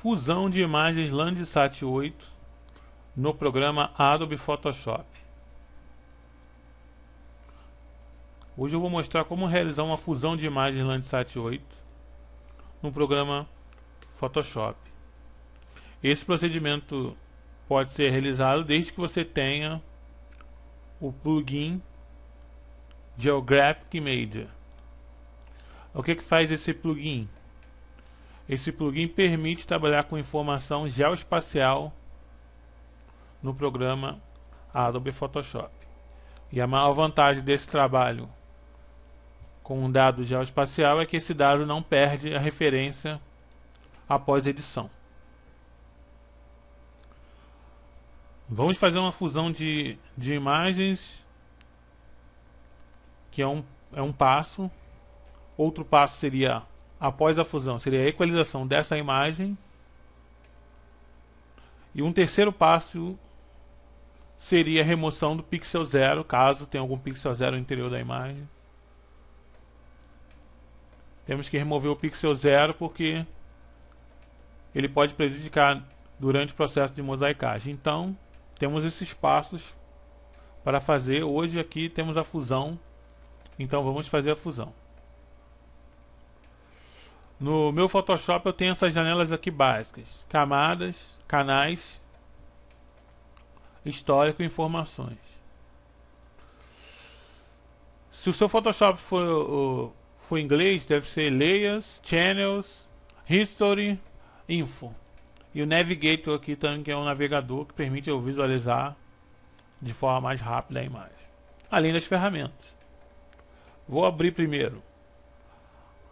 fusão de imagens Landsat 8 no programa Adobe Photoshop. Hoje eu vou mostrar como realizar uma fusão de imagens Landsat 8 no programa Photoshop. Esse procedimento pode ser realizado desde que você tenha o plugin Geographic Imager. O que faz esse plugin? Esse plugin permite trabalhar com informação geoespacial no programa Adobe Photoshop. E a maior vantagem desse trabalho com um dado geoespacial é que esse dado não perde a referência após edição. Vamos fazer uma fusão de imagens, que é um passo. Outro passo seria, após a fusão, seria a equalização dessa imagem. E um terceiro passo seria a remoção do pixel zero, caso tenha algum pixel zero no interior da imagem. Temos que remover o pixel zero porque ele pode prejudicar durante o processo de mosaicagem. Então, temos esses passos para fazer. Hoje aqui temos a fusão, então vamos fazer a fusão. No meu Photoshop eu tenho essas janelas aqui básicas: camadas, canais, histórico e informações. Se o seu Photoshop for em inglês, deve ser Layers, Channels, History, Info. E o Navigator aqui também, que é um navegador que permite eu visualizar de forma mais rápida a imagem. Além das ferramentas. Vou abrir primeiro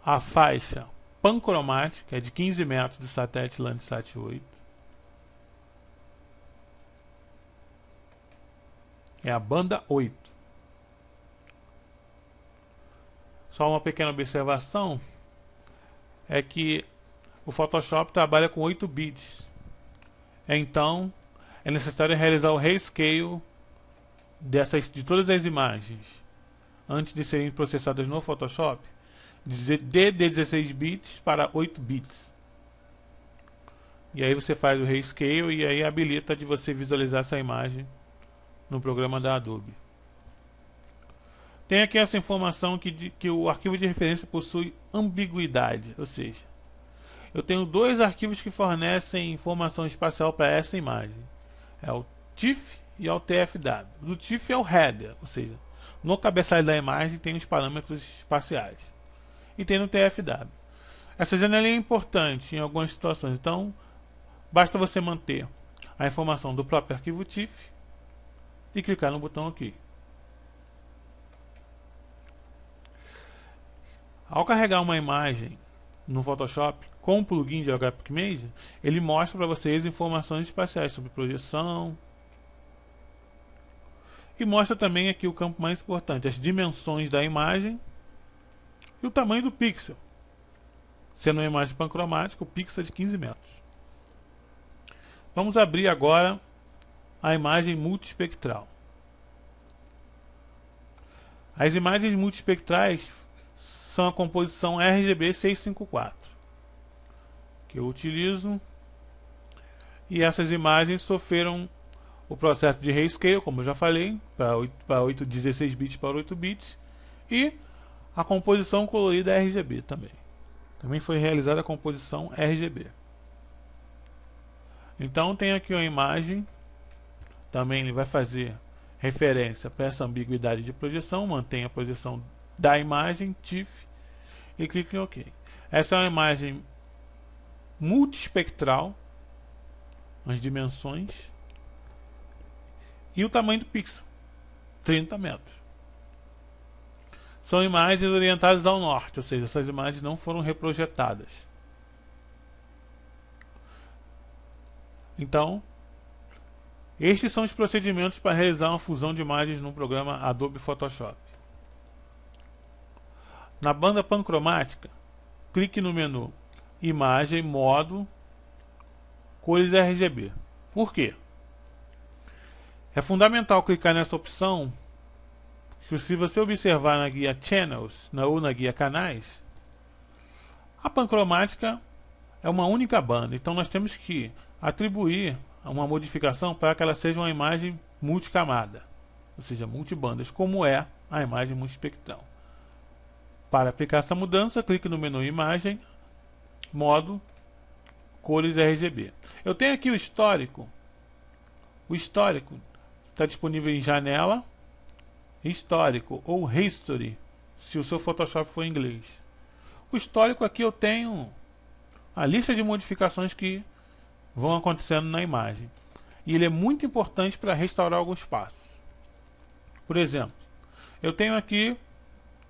a faixa pancromática, que é de 15 metros do satélite Landsat 8. É a banda 8. Só uma pequena observação é que o Photoshop trabalha com 8 bits. Então, é necessário realizar o rescale de todas as imagens antes de serem processadas no Photoshop, de 16 bits para 8 bits. E aí você faz o rescale e aí habilita de você visualizar essa imagem no programa da Adobe. Tem aqui essa informação que o arquivo de referência possui ambiguidade, ou seja, eu tenho dois arquivos que fornecem informação espacial para essa imagem. É o TIFF e o TFW. O TIFF é o header, ou seja, no cabeçalho da imagem tem os parâmetros espaciais. E tem no TFW. Essa janelinha é importante em algumas situações, então basta você manter a informação do próprio arquivo TIFF e clicar no botão OK. Ao carregar uma imagem no Photoshop com o plugin de Geographic Imager, ele mostra para vocês informações espaciais sobre projeção e mostra também aqui o campo mais importante, as dimensões da imagem e o tamanho do pixel. Sendo uma imagem pancromática, o pixel é de 15 metros. Vamos abrir agora a imagem multiespectral. As imagens multiespectrais são a composição RGB 654 que eu utilizo, e essas imagens sofreram o processo de rescale, como eu já falei, para 16 bits para 8 bits, e a composição colorida RGB também foi realizada a composição RGB. Então tem aqui uma imagem, também ele vai fazer referência para essa ambiguidade de projeção, mantém a projeção da imagem TIFF e clique em OK. Essa é uma imagem multiespectral, as dimensões e o tamanho do pixel, 30 metros. São imagens orientadas ao norte, ou seja, essas imagens não foram reprojetadas. Então, estes são os procedimentos para realizar uma fusão de imagens no programa Adobe Photoshop. Na banda pancromática, clique no menu Imagem, Modo, Cores RGB. Por quê? É fundamental clicar nessa opção, porque se você observar na guia Channels ou na guia Canais, a pancromática é uma única banda. Então nós temos que atribuir uma modificação para que ela seja uma imagem multicamada, ou seja, multibandas, como é a imagem multispectral. Para aplicar essa mudança, clique no menu Imagem, Modo, Cores RGB. Eu tenho aqui o histórico. O histórico está disponível em Janela, Histórico ou History, se o seu Photoshop for em inglês. O histórico aqui eu tenho a lista de modificações que vão acontecendo na imagem. E ele é muito importante para restaurar alguns passos. Por exemplo, eu tenho aqui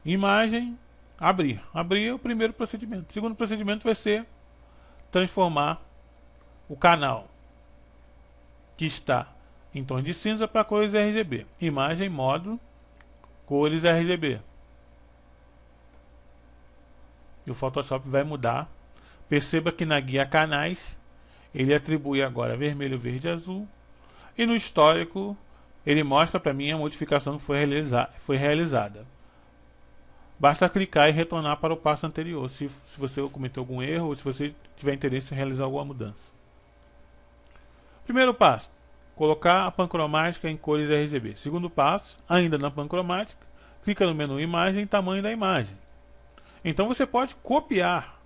imagem, abrir. Abrir é o primeiro procedimento. O segundo procedimento vai ser transformar o canal que está em tons de cinza para cores RGB. Imagem, modo, cores RGB. E o Photoshop vai mudar. Perceba que na guia canais ele atribui agora vermelho, verde e azul. E no histórico ele mostra para mim a modificação que foi realizada. Basta clicar e retornar para o passo anterior, se você cometeu algum erro ou se você tiver interesse em realizar alguma mudança. Primeiro passo, colocar a pancromática em cores RGB. Segundo passo, ainda na pancromática, clica no menu Imagem e Tamanho da imagem. Então você pode copiar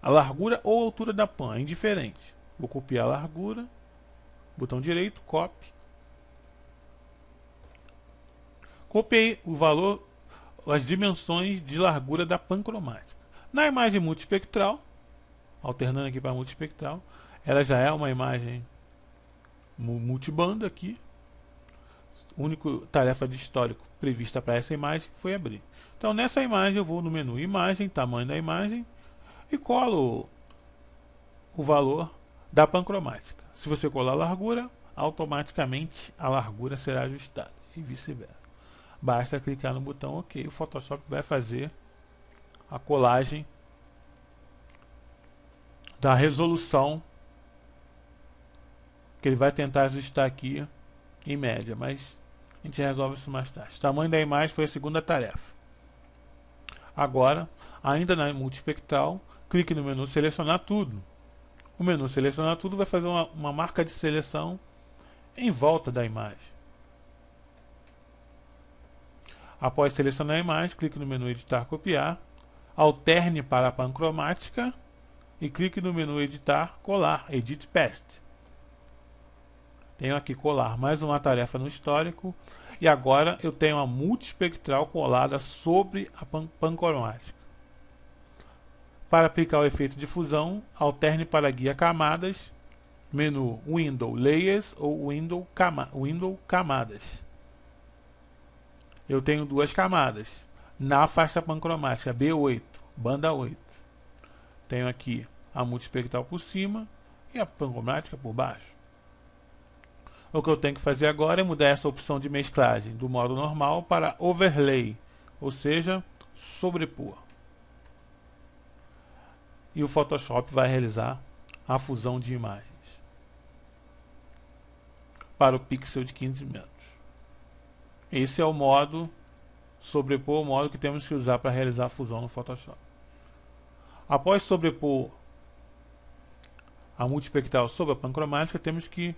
a largura ou altura da pan, é indiferente. Vou copiar a largura, botão direito, copy. Copiei o valor, as dimensões de largura da pancromática. Na imagem multispectral, alternando aqui para multispectral, ela já é uma imagem multibanda aqui. A única tarefa de histórico prevista para essa imagem foi abrir. Então nessa imagem eu vou no menu Imagem, Tamanho da imagem e colo o valor da pancromática. Se você colar a largura, automaticamente a largura será ajustada e vice-versa. Basta clicar no botão OK, o Photoshop vai fazer a colagem da resolução que ele vai tentar ajustar aqui em média, mas a gente resolve isso mais tarde. O tamanho da imagem foi a segunda tarefa. Agora, ainda na multispectral, clique no menu Selecionar Tudo. O menu Selecionar Tudo vai fazer uma marca de seleção em volta da imagem. Após selecionar a imagem, clique no menu Editar Copiar, alterne para a pancromática e clique no menu Editar Colar, Edit Paste. Tenho aqui colar, mais uma tarefa no histórico, e agora eu tenho a multispectral colada sobre a pancromática. Para aplicar o efeito de fusão, alterne para a guia Camadas, menu Window Layers ou Window Camadas. Eu tenho duas camadas na faixa pancromática B8, banda 8. Tenho aqui a multispectral por cima e a pancromática por baixo. O que eu tenho que fazer agora é mudar essa opção de mesclagem do modo normal para Overlay, ou seja, sobrepor. E o Photoshop vai realizar a fusão de imagens para o pixel de 15 metros. Esse é o modo sobrepor, o modo que temos que usar para realizar a fusão no Photoshop. Após sobrepor a multispectral sobre a pancromática, temos que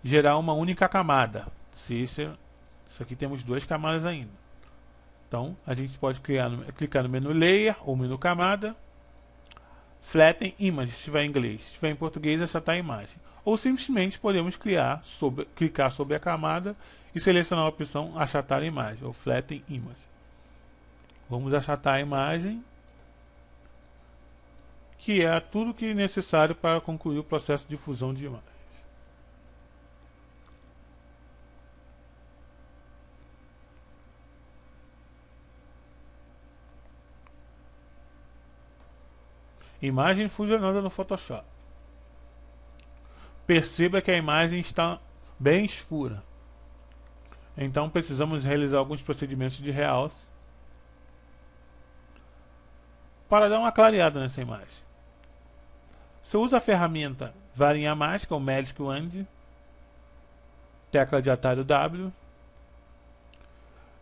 gerar uma única camada. Isso aqui temos duas camadas ainda. Então a gente pode clicar no menu Layer ou menu Camada, Flatten Image, se estiver em inglês. Se estiver em português, achatar a imagem. Ou simplesmente podemos clicar sobre a camada e selecionar a opção Achatar a imagem, ou Flatten Image. Vamos achatar a imagem, que é tudo que é necessário para concluir o processo de fusão de imagens. Imagem fusionada no Photoshop. Perceba que a imagem está bem escura. Então precisamos realizar alguns procedimentos de realce para dar uma clareada nessa imagem. Você usa a ferramenta Varinha Mágica ou Magic Wand, tecla de atalho W.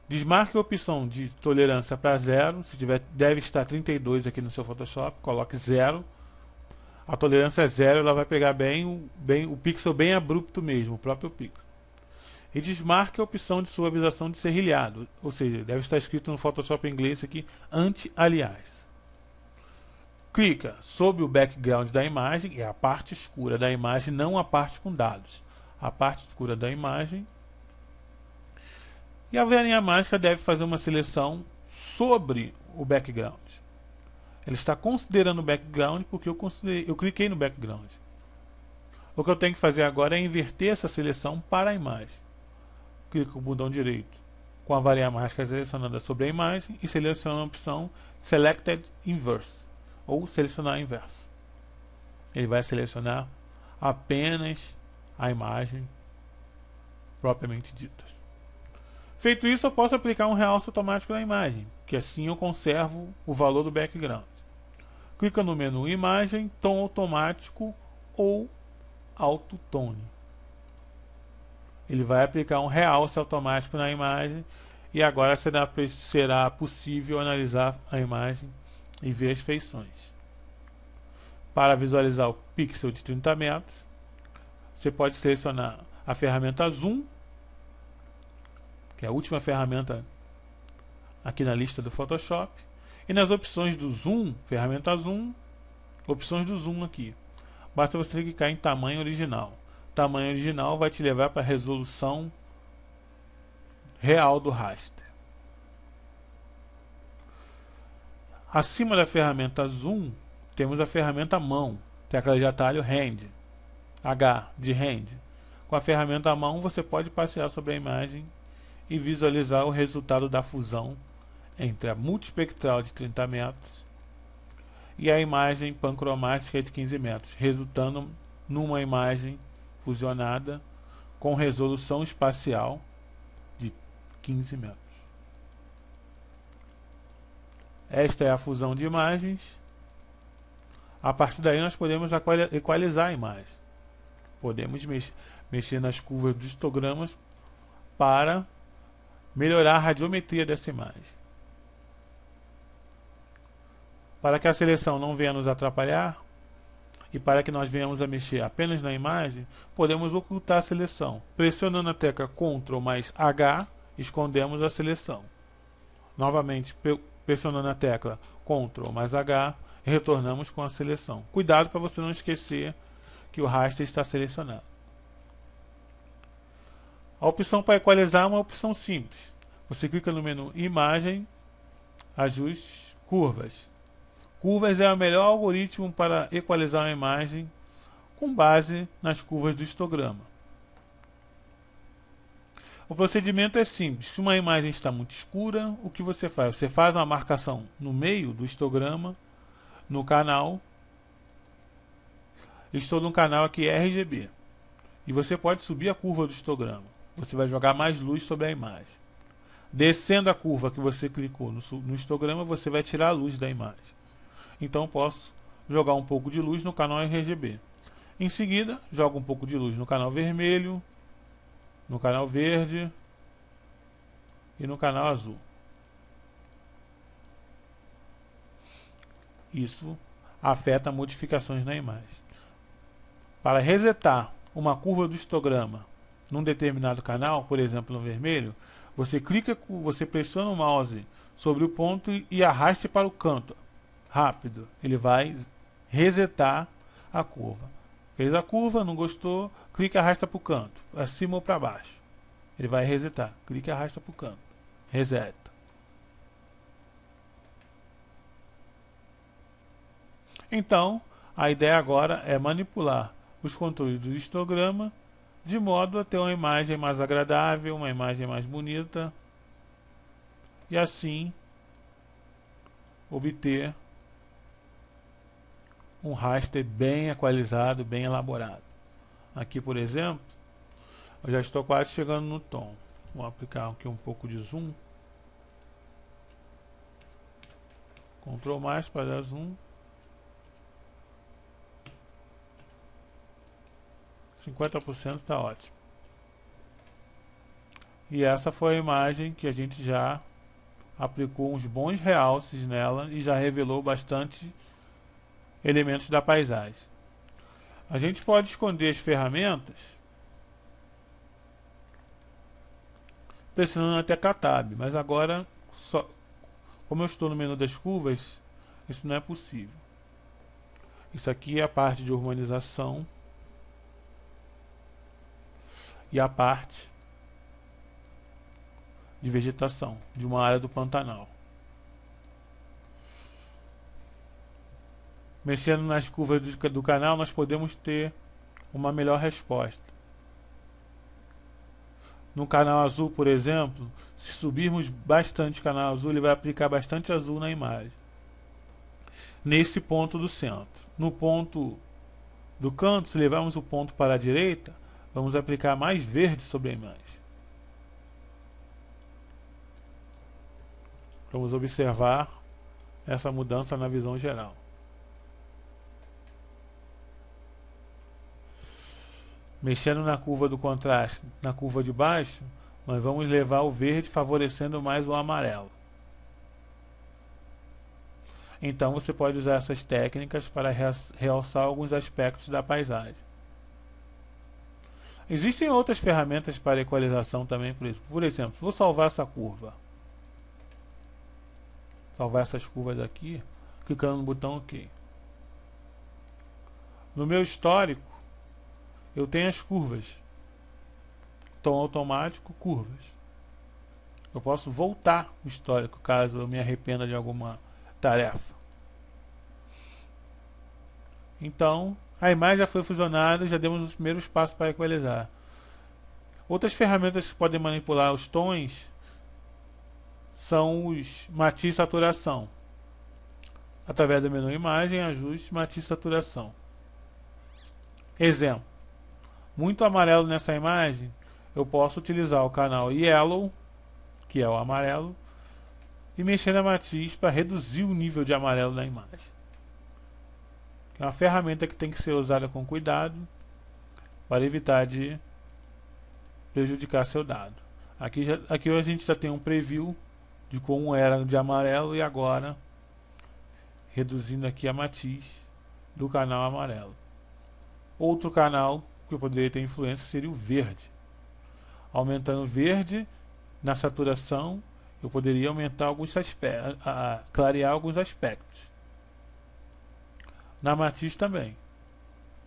Desmarque a opção de tolerância para 0. Se tiver, deve estar 32 aqui no seu Photoshop, coloque 0. A tolerância é 0, ela vai pegar o pixel bem abrupto mesmo, o próprio pixel. E desmarque a opção de suavização de serrilhado, ou seja, deve estar escrito no Photoshop em inglês aqui, anti-alias. Clica sobre o background da imagem, é a parte escura da imagem, não a parte com dados. A parte escura da imagem. E a varinha mágica deve fazer uma seleção sobre o background. Ele está considerando o background porque eu cliquei no background. O que eu tenho que fazer agora é inverter essa seleção para a imagem. Clico com o botão direito com a varinha mágica selecionada sobre a imagem e seleciono a opção Selected Inverse, ou selecionar inverso. Ele vai selecionar apenas a imagem propriamente dita. Feito isso, eu posso aplicar um realce automático na imagem, que assim eu conservo o valor do background. Clica no menu Imagem, Tom Automático ou Auto Tone. Ele vai aplicar um realce automático na imagem e agora será possível analisar a imagem e ver as feições. Para visualizar o pixel de 30 metros, você pode selecionar a ferramenta Zoom, que é a última ferramenta aqui na lista do Photoshop, e nas opções do Zoom, ferramenta Zoom, opções do Zoom aqui. Basta você clicar em tamanho original. Tamanho original vai te levar para a resolução real do raster. Acima da ferramenta Zoom, temos a ferramenta mão, tecla de atalho Hand, H de Hand. Com a ferramenta mão você pode passear sobre a imagem e visualizar o resultado da fusão entre a multispectral de 30 metros e a imagem pancromática de 15 metros, resultando numa imagem fusionada com resolução espacial de 15 metros. Esta é a fusão de imagens. A partir daí nós podemos equalizar a imagem. Podemos mexer nas curvas dos histogramas para melhorar a radiometria dessa imagem. Para que a seleção não venha nos atrapalhar e para que nós venhamos a mexer apenas na imagem, podemos ocultar a seleção. Pressionando a tecla Ctrl mais H, escondemos a seleção. Novamente, pressionando a tecla Ctrl mais H, retornamos com a seleção. Cuidado para você não esquecer que o raster está selecionado. A opção para equalizar é uma opção simples. Você clica no menu Imagem, Ajustes, Curvas. Curvas é o melhor algoritmo para equalizar uma imagem com base nas curvas do histograma. O procedimento é simples. Se uma imagem está muito escura, o que você faz? Você faz uma marcação no meio do histograma, no canal. Estou no canal aqui RGB. E você pode subir a curva do histograma. Você vai jogar mais luz sobre a imagem. Descendo a curva que você clicou no histograma, você vai tirar a luz da imagem. Então posso jogar um pouco de luz no canal RGB. Em seguida, jogo um pouco de luz no canal vermelho, no canal verde e no canal azul. Isso afeta modificações na imagem. Para resetar uma curva do histograma num determinado canal, por exemplo no vermelho, você pressiona o mouse sobre o ponto e arraste para o canto. Rápido, ele vai resetar a curva. Fez a curva, não gostou, clica e arrasta para o canto, acima ou para baixo. Ele vai resetar, clica e arrasta para o canto, reseta. Então, a ideia agora é manipular os controles do histograma de modo a ter uma imagem mais agradável, uma imagem mais bonita e assim obter um raster bem equalizado, bem elaborado. Aqui, por exemplo, eu já estou quase chegando no tom. Vou aplicar aqui um pouco de zoom. Ctrl mais para dar zoom. 50% está ótimo. E essa foi a imagem que a gente já aplicou uns bons realces nela e já revelou bastante elementos da paisagem. A gente pode esconder as ferramentas pressionando a tecla Tab, mas agora, como eu estou no menu das curvas, isso não é possível. Isso aqui é a parte de urbanização e a parte de vegetação de uma área do Pantanal. Mexendo nas curvas do canal, nós podemos ter uma melhor resposta. No canal azul, por exemplo, se subirmos bastante o canal azul, ele vai aplicar bastante azul na imagem. Nesse ponto do centro. No ponto do canto, se levarmos o ponto para a direita, vamos aplicar mais verde sobre a imagem. Vamos observar essa mudança na visão geral. Mexendo na curva do contraste, na curva de baixo, nós vamos levar o verde favorecendo mais o amarelo. Então você pode usar essas técnicas para realçar alguns aspectos da paisagem. Existem outras ferramentas para equalização também, por exemplo, vou salvar essa curva. Salvar essas curvas aqui, clicando no botão OK. No meu histórico, eu tenho as curvas. Tom automático, curvas. Eu posso voltar o histórico caso eu me arrependa de alguma tarefa. Então, a imagem já foi fusionada e já demos os primeiros passos para equalizar. Outras ferramentas que podem manipular os tons são os matiz e saturação. Através do menu imagem, ajuste, matiz e saturação. Exemplo. Muito amarelo nessa imagem, eu posso utilizar o canal Yellow, que é o amarelo, e mexer na matiz para reduzir o nível de amarelo na imagem. É uma ferramenta que tem que ser usada com cuidado para evitar de prejudicar seu dado. Aqui a gente já tem um preview de como era de amarelo e agora reduzindo aqui a matiz do canal amarelo. Outro canal que eu poderia ter influência seria o verde. Aumentando o verde na saturação, eu poderia aumentar alguns aspectos, clarear alguns aspectos. Na matiz também,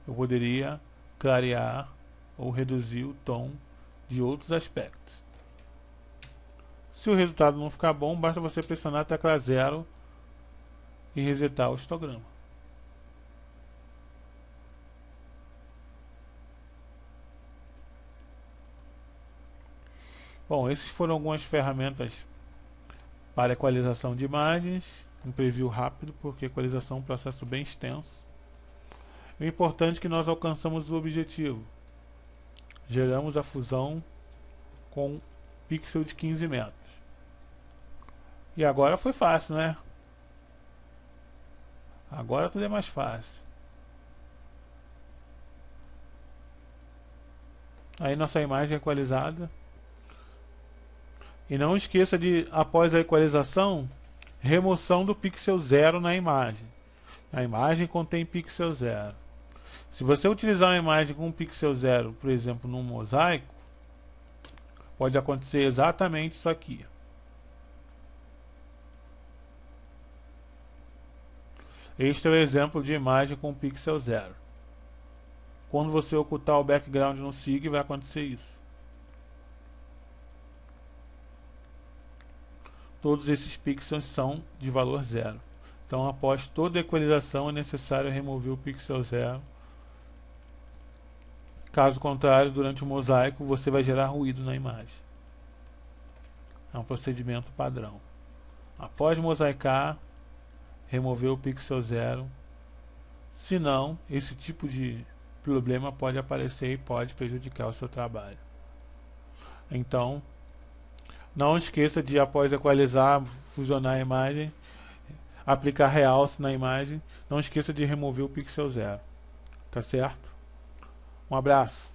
eu poderia clarear ou reduzir o tom de outros aspectos. Se o resultado não ficar bom, basta você pressionar a tecla 0 e resetar o histograma. Bom, essas foram algumas ferramentas para equalização de imagens. Um preview rápido, porque a equalização é um processo bem extenso. O importante é que nós alcançamos o objetivo. Geramos a fusão com um pixel de 15 metros. E agora foi fácil, né? Agora tudo é mais fácil. Aí nossa imagem é equalizada. E não esqueça de, após a equalização, remoção do pixel 0 na imagem. A imagem contém pixel 0. Se você utilizar uma imagem com um pixel 0, por exemplo, num mosaico, pode acontecer exatamente isso aqui. Este é o exemplo de imagem com pixel 0. Quando você ocultar o background no SIG, vai acontecer isso. Todos esses pixels são de valor 0. Então, após toda a equalização, é necessário remover o pixel 0. Caso contrário, durante o mosaico, você vai gerar ruído na imagem. É um procedimento padrão. Após mosaicar, remover o pixel 0. Senão, esse tipo de problema pode aparecer e pode prejudicar o seu trabalho. Então, não esqueça de, após equalizar, fusionar a imagem, aplicar realce na imagem. Não esqueça de remover o pixel 0. Tá certo? Um abraço.